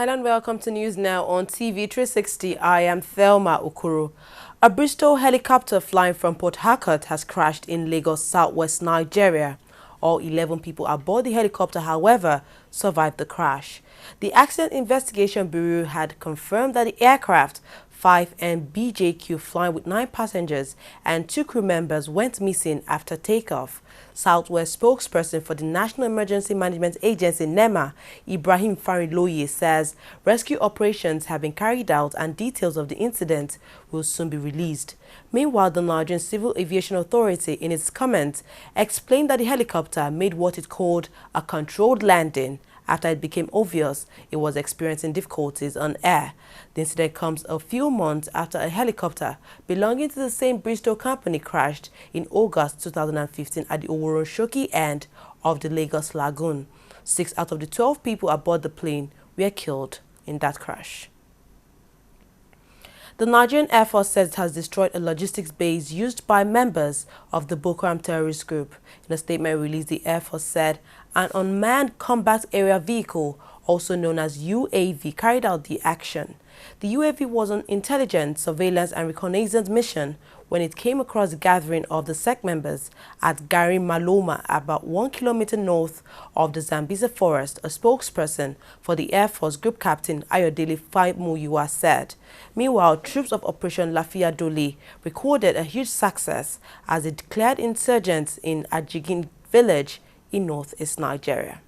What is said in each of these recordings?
Hello and welcome to News Now on TV360. I am Thelma Okuru. A Bristol helicopter flying from Port Harcourt has crashed in Lagos, southwest Nigeria. All 11 people aboard the helicopter, however, survived the crash. The Accident Investigation Bureau had confirmed that the aircraft 5M BJQ flying with 9 passengers and 2 crew members went missing after takeoff. Southwest spokesperson for the National Emergency Management Agency NEMA, Ibrahim Farouk Lawan, says rescue operations have been carried out and details of the incident will soon be released. Meanwhile, the Nigerian Civil Aviation Authority, in its comments, explained that the helicopter made what it called a controlled landing after it became obvious it was experiencing difficulties on air. The incident comes a few months after a helicopter belonging to the same Bristol company crashed in August 2015 at the Oworonshoki end of the Lagos Lagoon. 6 out of the 12 people aboard the plane were killed in that crash. The Nigerian Air Force says it has destroyed a logistics base used by members of the Boko Haram terrorist group. In a statement released, the Air Force said an unmanned combat area vehicle, also known as UAV, carried out the action. The UAV was on intelligence, surveillance and reconnaissance mission when it came across the gathering of the SEC members at Gari Maloma, about 1 kilometer north of the Zambezi forest. A spokesperson for the Air Force Group Captain Ayodele Faimuyua said. Meanwhile, troops of Operation Lafia Dole recorded a huge success as they declared insurgents in Ajigin village in northeast Nigeria.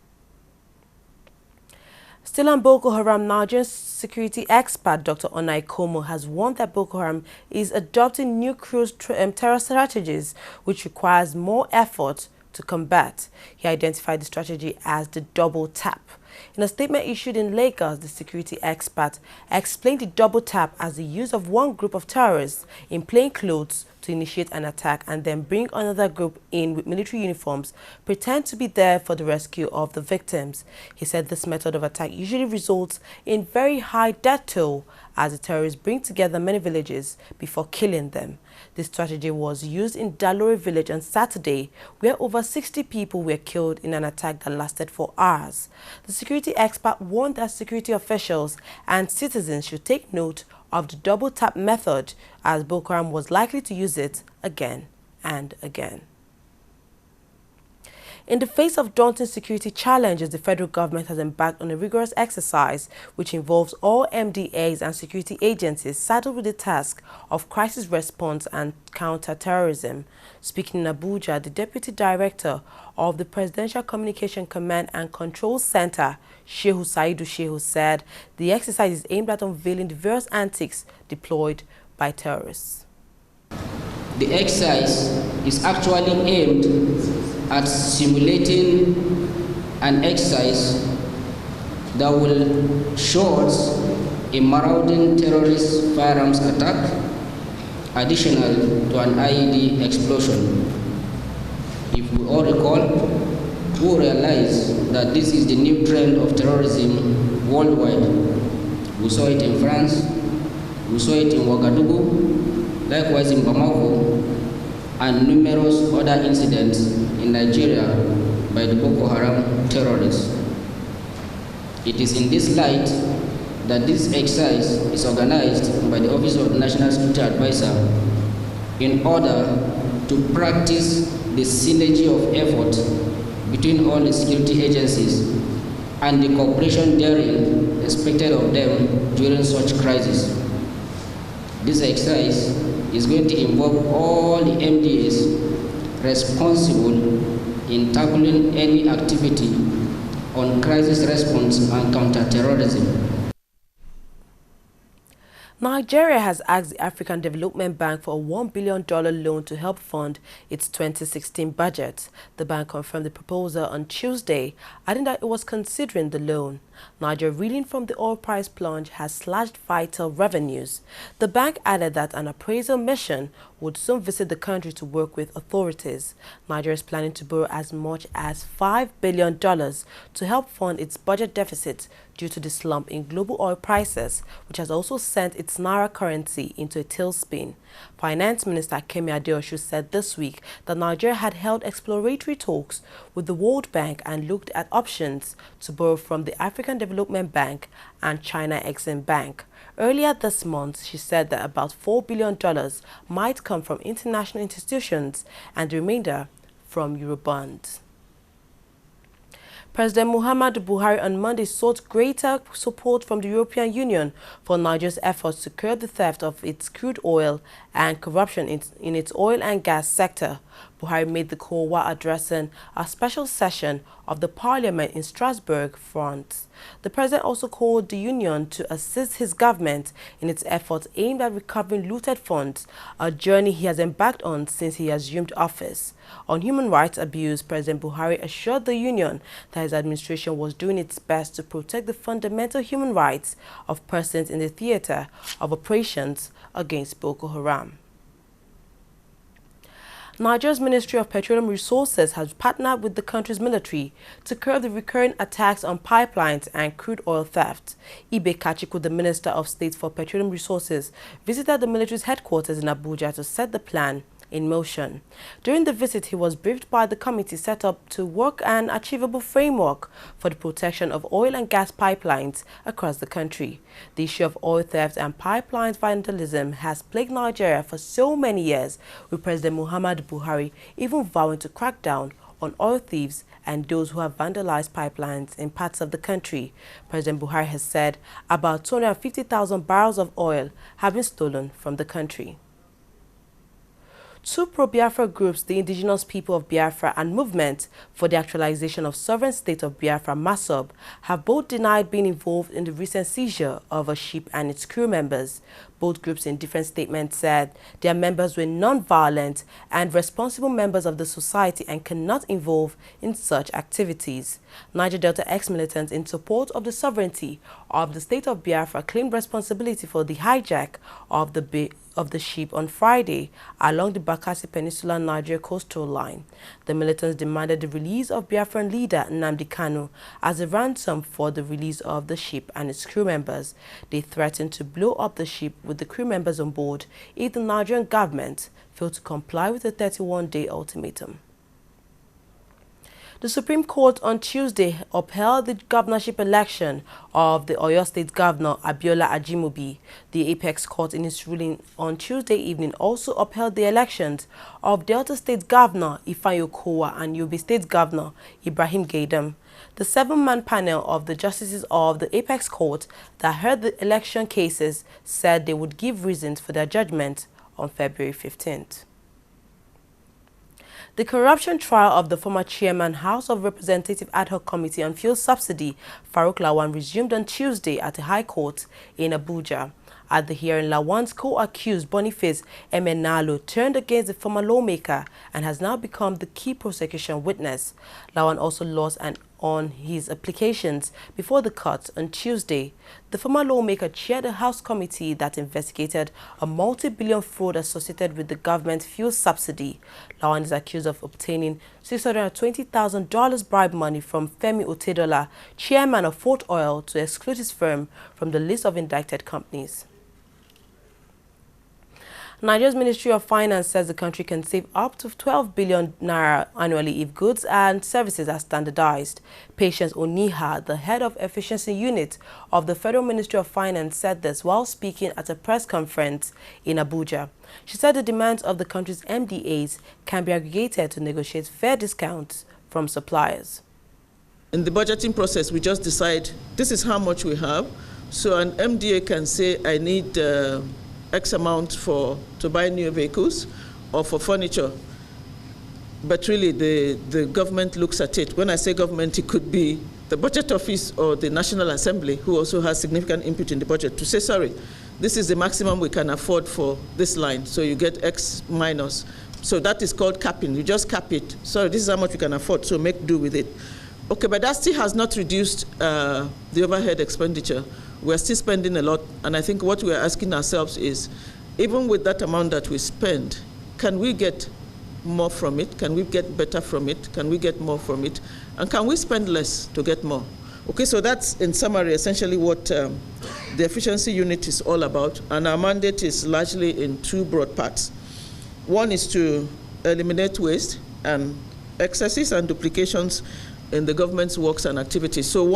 Still on Boko Haram, Nigerian security expert Dr. Onai Komo has warned that Boko Haram is adopting new cruise terror strategies, which requires more effort to combat. He identified the strategy as the double tap. In a statement issued in Lagos, the security expert explained the double tap as the use of one group of terrorists in plain clothes to initiate an attack and then bring another group in with military uniforms, pretend to be there for the rescue of the victims. He said this method of attack usually results in very high death toll as the terrorists bring together many villages before killing them. This strategy was used in Dalore village on Saturday, where over 60 people were killed in an attack that lasted for hours. The security expert warned that security officials and citizens should take note of the double tap method, as Boko Haram was likely to use it again and again. In the face of daunting security challenges, the federal government has embarked on a rigorous exercise which involves all MDAs and security agencies saddled with the task of crisis response and counter-terrorism. Speaking in Abuja, the Deputy Director of the Presidential Communication Command and Control Center, Shehu Saidu Shehu, said the exercise is aimed at unveiling the various antics deployed by terrorists. The exercise is actually aimed at simulating an exercise that will show us a marauding terrorist firearms attack additional to an IED explosion. If we all recall, we realize that this is the new trend of terrorism worldwide. We saw it in France, we saw it in Ouagadougou, likewise in Bamako, and numerous other incidents in Nigeria by the Boko Haram terrorists. It is in this light that this exercise is organized by the Office of the National Security Advisor in order to practice the synergy of effort between all the security agencies and the cooperation therein expected of them during such crises. This exercise is going to involve all the MDAs responsible in tackling any activity on crisis response and counter-terrorism. Nigeria has asked the African Development Bank for a $1 billion loan to help fund its 2016 budget. The bank confirmed the proposal on Tuesday, adding that it was considering the loan. Nigeria, reeling from the oil price plunge, has slashed vital revenues. The bank added that an appraisal mission would soon visit the country to work with authorities. Nigeria is planning to borrow as much as $5 billion to help fund its budget deficit due to the slump in global oil prices, which has also sent its naira currency into a tailspin. Finance Minister Kemi Adeosun said this week that Nigeria had held exploratory talks with the World Bank and looked at options to borrow from the African Development Bank and China Exim Bank. Earlier this month, she said that about $4 billion might come from international institutions and the remainder from Eurobonds. President Muhammadu Buhari on Monday sought greater support from the European Union for Nigeria's efforts to curb the theft of its crude oil and corruption in its oil and gas sector. Buhari made the call while addressing a special session of the Parliament in Strasbourg, France. The president also called the union to assist his government in its efforts aimed at recovering looted funds, a journey he has embarked on since he assumed office. On human rights abuse, President Buhari assured the union that his administration was doing its best to protect the fundamental human rights of persons in the theater of operations against Boko Haram. Nigeria's Ministry of Petroleum Resources has partnered with the country's military to curb the recurring attacks on pipelines and crude oil theft. Ibe Kachiku, the Minister of State for Petroleum Resources, visited the military's headquarters in Abuja to set the plan in motion. During the visit, he was briefed by the committee set up to work an achievable framework for the protection of oil and gas pipelines across the country. The issue of oil theft and pipelines vandalism has plagued Nigeria for so many years, with President Muhammadu Buhari even vowing to crack down on oil thieves and those who have vandalized pipelines in parts of the country. President Buhari has said about 250,000 barrels of oil have been stolen from the country. Two pro-Biafra groups, the Indigenous People of Biafra and Movement for the Actualization of Sovereign State of Biafra, MASOB, have both denied being involved in the recent seizure of a ship and its crew members. Both groups in different statements said their members were non-violent and responsible members of the society and cannot involve in such activities. Niger Delta ex-militants in support of the sovereignty of the state of Biafra claimed responsibility for the hijack of the ship on Friday along the Bakassi Peninsula Nigeria coastal line. The militants demanded the release of Biafran leader Nnamdi Kanu as a ransom for the release of the ship and its crew members. They threatened to blow up the ship with the crew members on board if the Nigerian government failed to comply with the 31-day ultimatum. The Supreme Court on Tuesday upheld the governorship election of the Oyo State Governor Abiola Ajimobi. The Apex Court in its ruling on Tuesday evening also upheld the elections of Delta State Governor Ifeanyi Okowa and Yobe State Governor Ibrahim Gaidam. The 7-man panel of the justices of the Apex Court that heard the election cases said they would give reasons for their judgment on February 15th. The corruption trial of the former chairman, House of Representatives Ad Hoc Committee on Fuel Subsidy, Farouk Lawan, resumed on Tuesday at the High Court in Abuja. At the hearing, Lawan's co-accused Boniface Emenalo turned against the former lawmaker and has now become the key prosecution witness. Lawan also lost on his applications before the court on Tuesday. The former lawmaker chaired a House committee that investigated a multi-billion fraud associated with the government fuel subsidy. Lawan is accused of obtaining $620,000 bribe money from Femi Otedola, chairman of Fort Oil, to exclude his firm from the list of indicted companies. Nigeria's Ministry of Finance says the country can save up to 12 billion naira annually if goods and services are standardized. Patience Oniha, the head of efficiency unit of the Federal Ministry of Finance, said this while speaking at a press conference in Abuja. She said the demands of the country's MDAs can be aggregated to negotiate fair discounts from suppliers. In the budgeting process, we just decide this is how much we have. So an MDA can say, I need X amount to buy new vehicles or for furniture. But really, the government looks at it. When I say government, it could be the budget office or the National Assembly, who also has significant input in the budget, to say, sorry, this is the maximum we can afford for this line, so you get X minus. So that is called capping. You just cap it. Sorry, this is how much we can afford, so make do with it. Okay, but that still has not reduced the overhead expenditure. We're still spending a lot, and I think what we're asking ourselves is, even with that amount that we spend, can we get more from it? Can we get better from it? Can we get more from it? And can we spend less to get more? Okay, so that's in summary essentially what the efficiency unit is all about, and our mandate is largely in two broad parts. One is to eliminate waste and excesses and duplications in the government's works and activities. So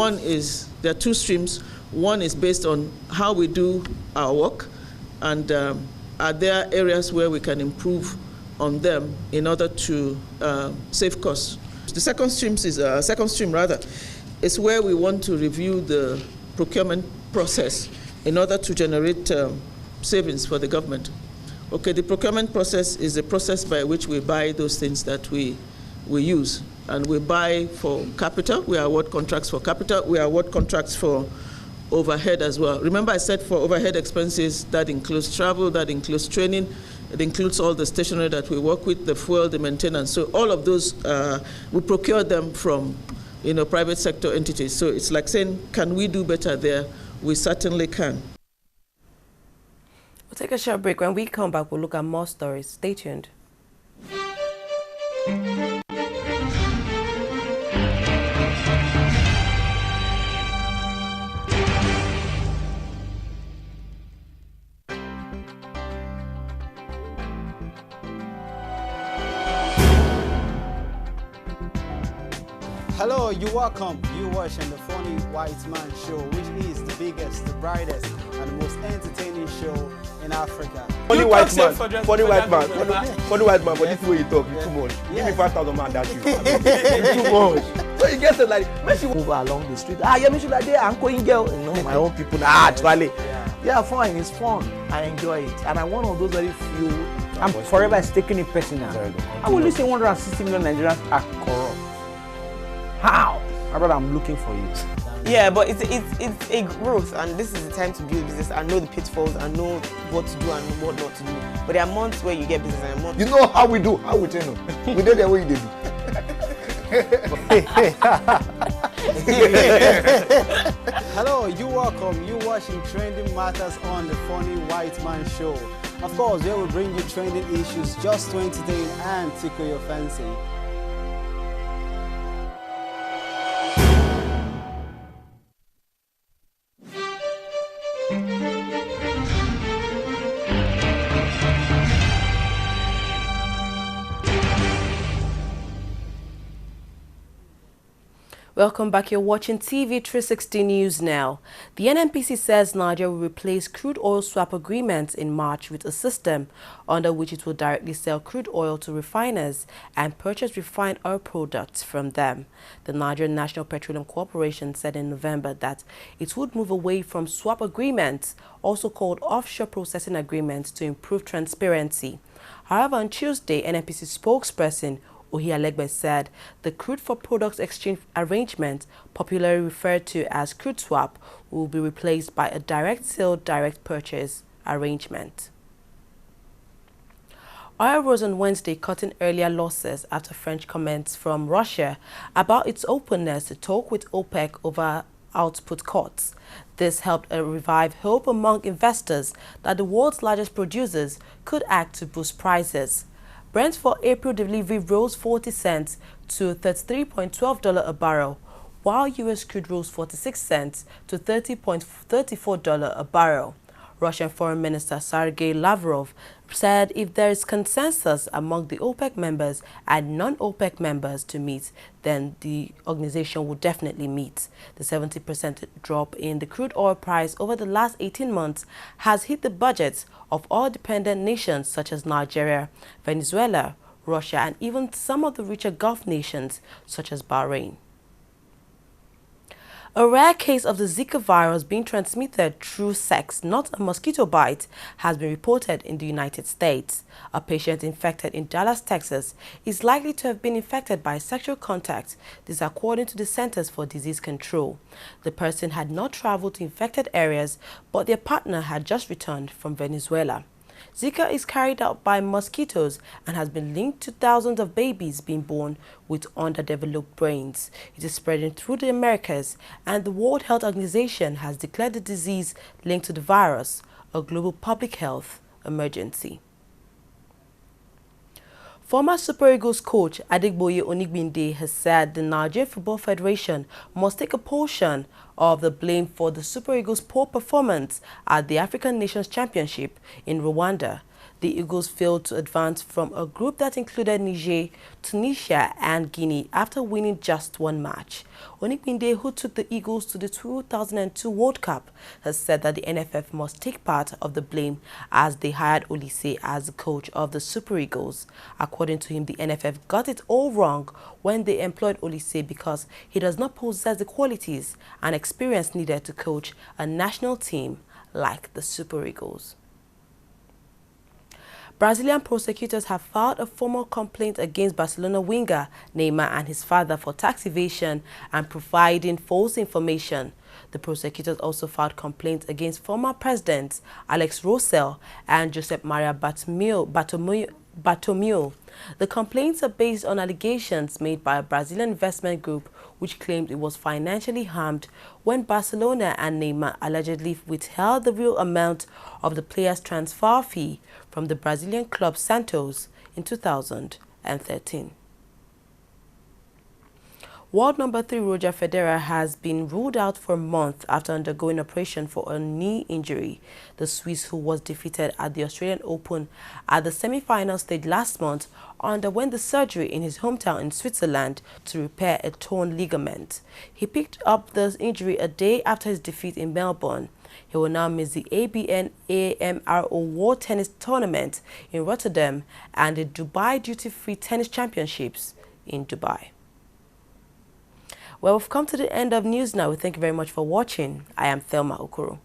there are two streams. One is based on how we do our work, and are there areas where we can improve on them in order to save costs. The second stream is where we want to review the procurement process in order to generate savings for the government. Okay, the procurement process is a process by which we buy those things that we use. And we buy for capital, we award contracts for capital, we award contracts for overhead as well. Remember I said for overhead expenses, that includes travel, that includes training, it includes all the stationery that we work with, the fuel, the maintenance. So all of those, we procure them from private sector entities. So it's like saying, can we do better there? We certainly can. We'll take a short break. When we come back, we'll look at more stories. Stay tuned. Hello, you're welcome. You're watching the Funny White Man Show, which is the biggest, the brightest, and the most entertaining show in Africa. Funny white man, funny white man, funny white man, but this way you talk, it's too much. Give me 5,000 man, that's you. It's too much. So you get it like, make you move along the street. Ah, yeah, make sure like there, I'm going girl. My own people, actually. Yeah, fine, it's fun. I enjoy it. And I'm one of those very few. I'm forever taking it personal. I will listen 160 million Nigerians are corrupt. How? My brother, I'm looking for you. Yeah, but it's a growth, and this is the time to build business. I know the pitfalls, I know what to do and what not to do. But there are months where you get business and months. You know how we do, how we train them. We do the way they do. Hello, you're welcome. You're watching Trending Matters on the Funny White Man Show. Of course, they will bring you trending issues just to entertain and tickle your fancy. Welcome back. You're watching TV360 News now. The NNPC says Nigeria will replace crude oil swap agreements in March with a system under which it will directly sell crude oil to refiners and purchase refined oil products from them. The Nigerian National Petroleum Corporation said in November that it would move away from swap agreements, also called offshore processing agreements, to improve transparency. However, on Tuesday, NNPC spokesperson Ohialegbe said the crude for products exchange arrangement, popularly referred to as crude swap, will be replaced by a direct sale, direct purchase arrangement. Oil rose on Wednesday, cutting earlier losses after French comments from Russia about its openness to talk with OPEC over output cuts. This helped revive hope among investors that the world's largest producers could act to boost prices. Brent for April delivery rose 40 cents to $33.12 a barrel, while U.S. crude rose 46 cents to $30.34 a barrel. Russian Foreign Minister Sergei Lavrov said if there is consensus among the OPEC members and non-OPEC members to meet, then the organization will definitely meet. The 70% drop in the crude oil price over the last 18 months has hit the budgets of oil-dependent nations such as Nigeria, Venezuela, Russia, and even some of the richer Gulf nations such as Bahrain. A rare case of the Zika virus being transmitted through sex, not a mosquito bite, has been reported in the United States. A patient infected in Dallas, Texas, is likely to have been infected by sexual contact, this according to the Centers for Disease Control. The person had not traveled to infected areas, but their partner had just returned from Venezuela. Zika is carried out by mosquitoes and has been linked to thousands of babies being born with underdeveloped brains. It is spreading through the Americas, and the World Health Organization has declared the disease linked to the virus a global public health emergency. Former Super Eagles coach Adegboye Onigbinde has said the Nigerian Football Federation must take a portion of the blame for the Super Eagles' poor performance at the African Nations Championship in Rwanda. The Eagles failed to advance from a group that included Niger, Tunisia and Guinea after winning just one match. Onigbinde, who took the Eagles to the 2002 World Cup, has said that the NFF must take part of the blame as they hired Olise as the coach of the Super Eagles. According to him, the NFF got it all wrong when they employed Olise because he does not possess the qualities and experience needed to coach a national team like the Super Eagles. Brazilian prosecutors have filed a formal complaint against Barcelona winger Neymar and his father for tax evasion and providing false information. The prosecutors also filed complaints against former presidents Alex Rosell and Josep Maria Bartomeu. The complaints are based on allegations made by a Brazilian investment group which claimed it was financially harmed when Barcelona and Neymar allegedly withheld the real amount of the player's transfer fee from the Brazilian club Santos in 2013. World number 3 Roger Federer has been ruled out for a month after undergoing operation for a knee injury. The Swiss, who was defeated at the Australian Open at the semi-final stage last month, underwent the surgery in his hometown in Switzerland to repair a torn ligament. He picked up the injury a day after his defeat in Melbourne. He will now miss the ABN AMRO World Tennis Tournament in Rotterdam and the Dubai Duty-Free Tennis Championships in Dubai. Well, we've come to the end of news now. We thank you very much for watching. I am Thelma Okoro.